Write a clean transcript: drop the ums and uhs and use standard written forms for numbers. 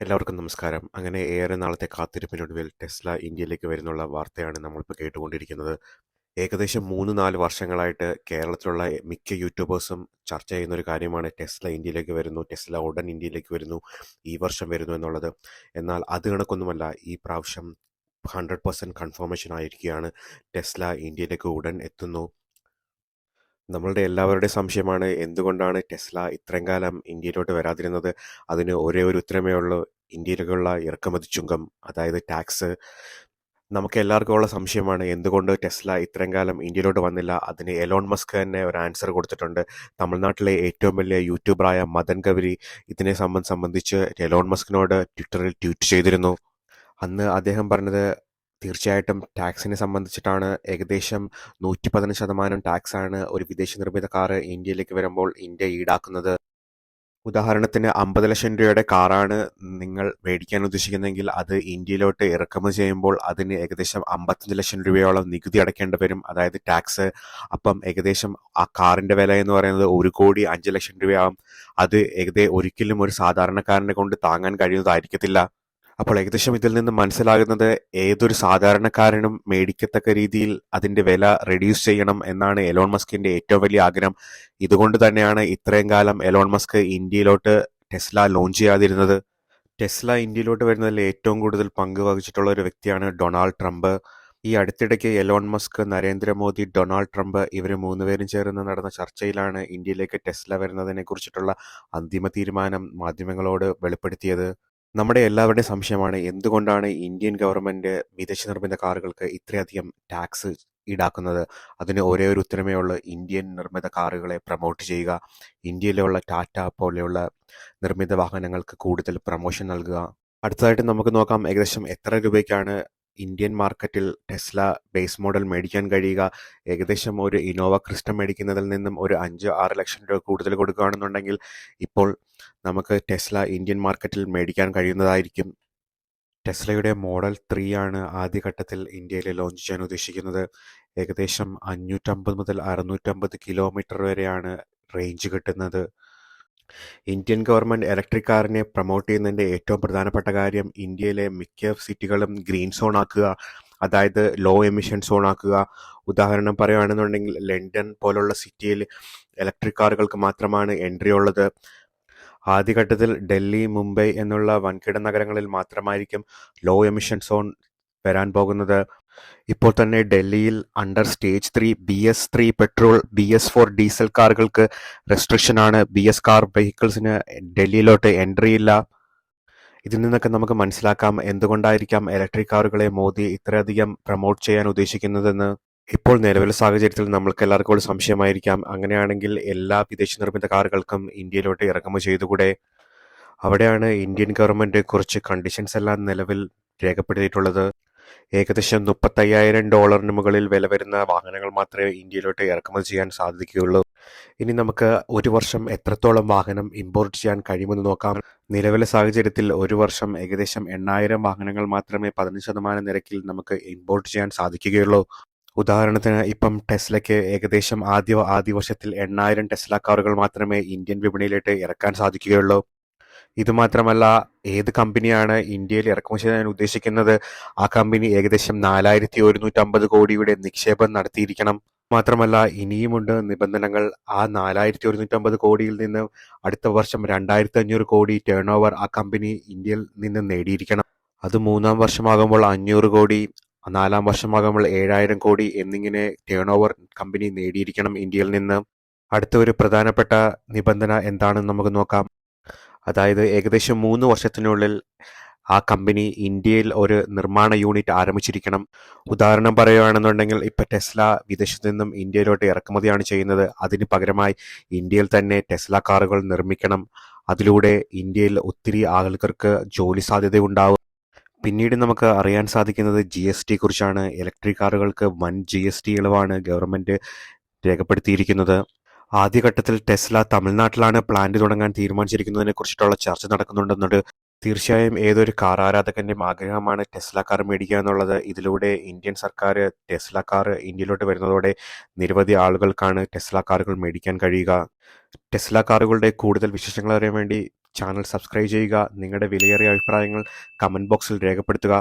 എല്ലാവർക്കും നമസ്കാരം. അങ്ങനെ ഏറെ നാളത്തെ കാത്തിരിപ്പിനൊടുവിൽ ടെസ്ല ഇന്ത്യയിലേക്ക് വരുന്നുള്ള വാർത്തയാണ് നമ്മളിപ്പോൾ കേട്ടുകൊണ്ടിരിക്കുന്നത്. ഏകദേശം 3-4 വർഷങ്ങളായിട്ട് കേരളത്തിലുള്ള മിക്ക യൂട്യൂബേഴ്സും ചർച്ച ചെയ്യുന്ന ഒരു കാര്യമാണ് ടെസ്ല ഇന്ത്യയിലേക്ക് വരുന്നു, ടെസ്ല ഉടൻ ഇന്ത്യയിലേക്ക് വരുന്നു, ഈ വർഷം വരുന്നു എന്നുള്ളത്. എന്നാൽ അത് കണക്കൊന്നുമല്ല, ഈ പ്രാവശ്യം 100% കൺഫർമേഷൻ ആയിരിക്കുകയാണ്. ടെസ്ല ഇന്ത്യയിലേക്ക് ഉടൻ എത്തുന്നു. നമ്മളുടെ എല്ലാവരുടെയും സംശയമാണ് എന്തുകൊണ്ടാണ് ടെസ്ല ഇത്രയും കാലം ഇന്ത്യയിലോട്ട് വരാതിരുന്നത്. അതിന് ഒരേ ഒരു ഉത്തരമേ ഉള്ളൂ: ഇന്ത്യയിലേക്കുള്ള ഇറക്കുമതി ചുങ്കം, അതായത് ടാക്സ്. നമുക്ക് എല്ലാവർക്കും ഉള്ള സംശയമാണ് എന്തുകൊണ്ട് ടെസ്ല ഇത്രയും കാലം ഇന്ത്യയിലോട്ട് വന്നില്ല. അതിന് എലോൺ മസ്ക് തന്നെ ഒരു ആൻസർ കൊടുത്തിട്ടുണ്ട്. തമിഴ്നാട്ടിലെ ഏറ്റവും വലിയ യൂട്യൂബറായ മദൻ കവരി ഇതിനെ സംബന്ധിച്ച് എലോൺ മസ്കിനോട് ട്വിറ്ററിൽ ട്വീറ്റ് ചെയ്തിരുന്നു. അന്ന് അദ്ദേഹം പറഞ്ഞത് തീർച്ചയായിട്ടും ടാക്സിനെ സംബന്ധിച്ചിട്ടാണ്. ഏകദേശം 115% ടാക്സാണ് ഒരു വിദേശ നിർമ്മിത കാറ് ഇന്ത്യയിലേക്ക് വരുമ്പോൾ ഇന്ത്യ ഈടാക്കുന്നത്. ഉദാഹരണത്തിന് 50 ലക്ഷം രൂപയുടെ കാറാണ് നിങ്ങൾ മേടിക്കാൻ ഉദ്ദേശിക്കുന്നതെങ്കിൽ അത് ഇന്ത്യയിലോട്ട് ഇറക്കുമതി ചെയ്യുമ്പോൾ അതിന് ഏകദേശം 55 ലക്ഷം രൂപയോളം നികുതി അടയ്ക്കേണ്ടി വരും, അതായത് ടാക്സ്. അപ്പം ഏകദേശം ആ കാറിന്റെ വില എന്ന് പറയുന്നത് 1,05,00,000 രൂപയാവും. അത് ഒരിക്കലും ഒരു സാധാരണക്കാരനെ കൊണ്ട് താങ്ങാൻ കഴിയുന്നതായിരിക്കത്തില്ല. അപ്പോൾ ഏകദേശം ഇതിൽ നിന്ന് മനസ്സിലാകുന്നത് ഏതൊരു സാധാരണക്കാരനും മേടിക്കത്തക്ക രീതിയിൽ അതിന്റെ വില റെഡ്യൂസ് ചെയ്യണം എന്നാണ് എലോൺ മസ്കിന്റെ ഏറ്റവും വലിയ ആഗ്രഹം. ഇതുകൊണ്ട് തന്നെയാണ് ഇത്രയും കാലം എലോൺ മസ്ക് ഇന്ത്യയിലോട്ട് ടെസ്ല ലോഞ്ച് ചെയ്യാതിരുന്നത്. ടെസ്ല ഇന്ത്യയിലോട്ട് വരുന്നതിൽ ഏറ്റവും കൂടുതൽ പങ്ക് വഹിച്ചിട്ടുള്ള ഒരു വ്യക്തിയാണ് ഡൊണാൾഡ് ട്രംപ്. ഈ അടുത്തിടയ്ക്ക് Elon Musk, Narendra Modi, Donald Trump ഇവർ മൂന്നുപേരും ചേർന്ന് നടന്ന ചർച്ചയിലാണ് ഇന്ത്യയിലേക്ക് ടെസ്ല വരുന്നതിനെ കുറിച്ചിട്ടുള്ള അന്തിമ തീരുമാനം മാധ്യമങ്ങളോട് വെളിപ്പെടുത്തിയത്. നമ്മുടെ എല്ലാവരുടെയും സംശയമാണ് എന്തുകൊണ്ടാണ് ഇന്ത്യൻ ഗവൺമെന്റ് വിദേശ നിർമ്മിത കാറുകൾക്ക് ഇത്രയധികം ടാക്സ് ഈടാക്കുന്നത്. അതിന് ഒരേ ഒരു ഉത്തരമേ ഉള്ളൂ: ഇന്ത്യൻ നിർമ്മിത കാറുകളെ പ്രൊമോട്ട് ചെയ്യുക, ഇന്ത്യയിലുള്ള ടാറ്റ പോലെയുള്ള നിർമ്മിത വാഹനങ്ങൾക്ക് കൂടുതൽ പ്രൊമോഷൻ നൽകുക. അടുത്തതായിട്ട് നമുക്ക് നോക്കാം ഏകദേശം എത്ര രൂപയ്ക്കാണ് ഇന്ത്യൻ മാർക്കറ്റിൽ ടെസ്ല ബേസ് മോഡൽ മേടിക്കാൻ കഴിയുക. ഏകദേശം ഒരു ഇന്നോവ ക്രിസ്റ്റ മേടിക്കുന്നതിൽ നിന്നും ഒരു 5-6 ലക്ഷം രൂപ കൂടുതൽ കൊടുക്കുകയാണെന്നുണ്ടെങ്കിൽ ഇപ്പോൾ നമുക്ക് ടെസ്ല ഇന്ത്യൻ മാർക്കറ്റിൽ മേടിക്കാൻ കഴിയുന്നതായിരിക്കും. ടെസ്ലയുടെ മോഡൽ 3 ആണ് ആദ്യഘട്ടത്തിൽ ഇന്ത്യയിൽ ലോഞ്ച് ചെയ്യാൻ ഉദ്ദേശിക്കുന്നത്. ഏകദേശം 550 മുതൽ 650 കിലോമീറ്റർ വരെയാണ് റേഞ്ച് കിട്ടുന്നത്. ഇന്ത്യൻ ഗവൺമെന്റ് ഇലക്ട്രിക് കാറിനെ പ്രൊമോട്ട് ചെയ്യുന്നതിന്റെ ഏറ്റവും പ്രധാനപ്പെട്ട കാര്യം ഇന്ത്യയിലെ മിക്ക സിറ്റികളും ഗ്രീൻ സോൺ ആക്കുക, അതായത് ലോ എമിഷൻ സോൺ ആക്കുക. ഉദാഹരണം പറയുകയാണെന്നുണ്ടെങ്കിൽ ലണ്ടൻ പോലുള്ള സിറ്റിയിൽ ഇലക്ട്രിക് കാറുകൾക്ക് മാത്രമാണ് എൻട്രി ഉള്ളത്. ആദ്യഘട്ടത്തിൽ ഡൽഹി, മുംബൈ എന്നുള്ള വൻകിട നഗരങ്ങളിൽ മാത്രമായിരിക്കും ലോ എമിഷൻ സോൺ വരാൻ പോകുന്നത്. ഇപ്പോൾ തന്നെ ഡൽഹിയിൽ under stage 3 BS3 petrol, BS4 diesel കാറുകൾക്ക് റെസ്ട്രിക്ഷൻ ആണ്. BS കാർ വെഹിക്കിൾസിന് ഡൽഹിയിലോട്ട് എൻട്രി ഇല്ല. ഇതിൽ നിന്നൊക്കെ നമുക്ക് മനസ്സിലാക്കാം എന്തുകൊണ്ടായിരിക്കാം ഇലക്ട്രിക് കാറുകളെ മോദി ഇത്രയധികം പ്രൊമോട്ട് ചെയ്യാൻ ഉദ്ദേശിക്കുന്നതെന്ന്. ഇപ്പോൾ നിലവിലെ സാഹചര്യത്തിൽ നമ്മൾക്ക് എല്ലാവർക്കും ഒരു സംശയമായിരിക്കാം, അങ്ങനെയാണെങ്കിൽ എല്ലാ വിദേശ നിർമ്മിത കാറുകൾക്കും ഇന്ത്യയിലോട്ട് ഇറക്കുമതി ചെയ്തുകൂടെ? അവിടെയാണ് ഇന്ത്യൻ ഗവൺമെന്റ് കുറച്ച് കണ്ടീഷൻസ് എല്ലാം നിലവിൽ രേഖപ്പെടുത്തിയിട്ടുള്ളത്. ഏകദേശം $35,000 മുകളിൽ വില വരുന്ന വാഹനങ്ങൾ മാത്രമേ ഇന്ത്യയിലോട്ട് ഇറക്കുമതി ചെയ്യാൻ സാധിക്കുകയുള്ളൂ. ഇനി നമുക്ക് ഒരു വർഷം എത്രത്തോളം വാഹനം ഇമ്പോർട്ട് ചെയ്യാൻ കഴിയുമെന്ന് നോക്കാം. നിലവിലെ സാഹചര്യത്തിൽ ഒരു വർഷം ഏകദേശം 8,000 വാഹനങ്ങൾ മാത്രമേ 15% നിരക്കിൽ നമുക്ക് ഇമ്പോർട്ട് ചെയ്യാൻ സാധിക്കുകയുള്ളൂ. ഉദാഹരണത്തിന് ഇപ്പം ടെസ്ലയ്ക്ക് ഏകദേശം ആദ്യ വർഷത്തിൽ 8,000 ടെസ്ല കാറുകൾ മാത്രമേ ഇന്ത്യൻ വിപണിയിലേക്ക് ഇറക്കാൻ സാധിക്കുകയുള്ളൂ. ഇതുമാത്രമല്ല, ഏത് കമ്പനിയാണ് ഇന്ത്യയിൽ ഇറക്കുമതി ചെയ്യാൻ ഉദ്ദേശിക്കുന്നത് ആ കമ്പനി ഏകദേശം 4,150 കോടിയുടെ നിക്ഷേപം നടത്തിയിരിക്കണം. മാത്രമല്ല ഇനിയുമുണ്ട് നിബന്ധനകൾ. ആ 4,150 കോടിയിൽ നിന്ന് അടുത്ത വർഷം 2,500 കോടി ടേൺ ഓവർ ആ കമ്പനി ഇന്ത്യയിൽ നിന്ന് നേടിയിരിക്കണം. അത് മൂന്നാം വർഷമാകുമ്പോൾ 500 കോടി, 4-ാം വർഷമാകുമ്പോൾ 7,000 കോടി എന്നിങ്ങനെ ടേൺ ഓവർ കമ്പനി നേടിയിരിക്കണം ഇന്ത്യയിൽ നിന്ന്. അടുത്ത ഒരു പ്രധാനപ്പെട്ട നിബന്ധന എന്താണെന്ന് നമുക്ക് നോക്കാം. അതായത് ഏകദേശം 3 വർഷത്തിനുള്ളിൽ ആ കമ്പനി ഇന്ത്യയിൽ ഒരു നിർമ്മാണ യൂണിറ്റ് ആരംഭിച്ചിരിക്കണം. ഉദാഹരണം പറയുകയാണെന്നുണ്ടെങ്കിൽ ഇപ്പം ടെസ്ല വിദേശത്തു നിന്നും ഇന്ത്യയിലോട്ട് ഇറക്കുമതിയാണ് ചെയ്യുന്നത്. അതിന് പകരമായി ഇന്ത്യയിൽ തന്നെ ടെസ്ല കാറുകൾ നിർമ്മിക്കണം. അതിലൂടെ ഇന്ത്യയിൽ ഒത്തിരി ആളുകൾക്ക് ജോലി സാധ്യതയുണ്ടാവും. പിന്നീട് നമുക്ക് അറിയാൻ സാധിക്കുന്നത് GST കുറിച്ചാണ്. ഇലക്ട്രിക് കാറുകൾക്ക് വൻ GST ഇളവാണ് ഗവൺമെന്റ് രേഖപ്പെടുത്തിയിരിക്കുന്നത്. ആദ്യഘട്ടത്തിൽ ടെസ്ല തമിഴ്നാട്ടിലാണ് പ്ലാന്റ് തുടങ്ങാൻ തീരുമാനിച്ചിരിക്കുന്നതിനെ കുറിച്ചിട്ടുള്ള ചർച്ച നടക്കുന്നുണ്ടെന്നുണ്ട്. തീർച്ചയായും ഏതൊരു കാർ ആരാധകന്റെയും ആഗ്രഹമാണ് ടെസ്ല കാർ മേടിക്കുക എന്നുള്ളത്. ഇതിലൂടെ ഇന്ത്യൻ സർക്കാർ ടെസ്ല കാർ ഇന്ത്യയിലോട്ട് വരുന്നതോടെ നിരവധി ആളുകൾക്കാണ് ടെസ്ല കാറുകൾ മേടിക്കാൻ കഴിയുക. ടെസ്ല കാറുകളുടെ കൂടുതൽ വിശേഷങ്ങൾ അറിയാൻ വേണ്ടി ചാനൽ സബ്സ്ക്രൈബ് ചെയ്യുക. നിങ്ങളുടെ വിലയേറിയ അഭിപ്രായങ്ങൾ കമൻറ്റ് ബോക്സിൽ രേഖപ്പെടുത്തുക.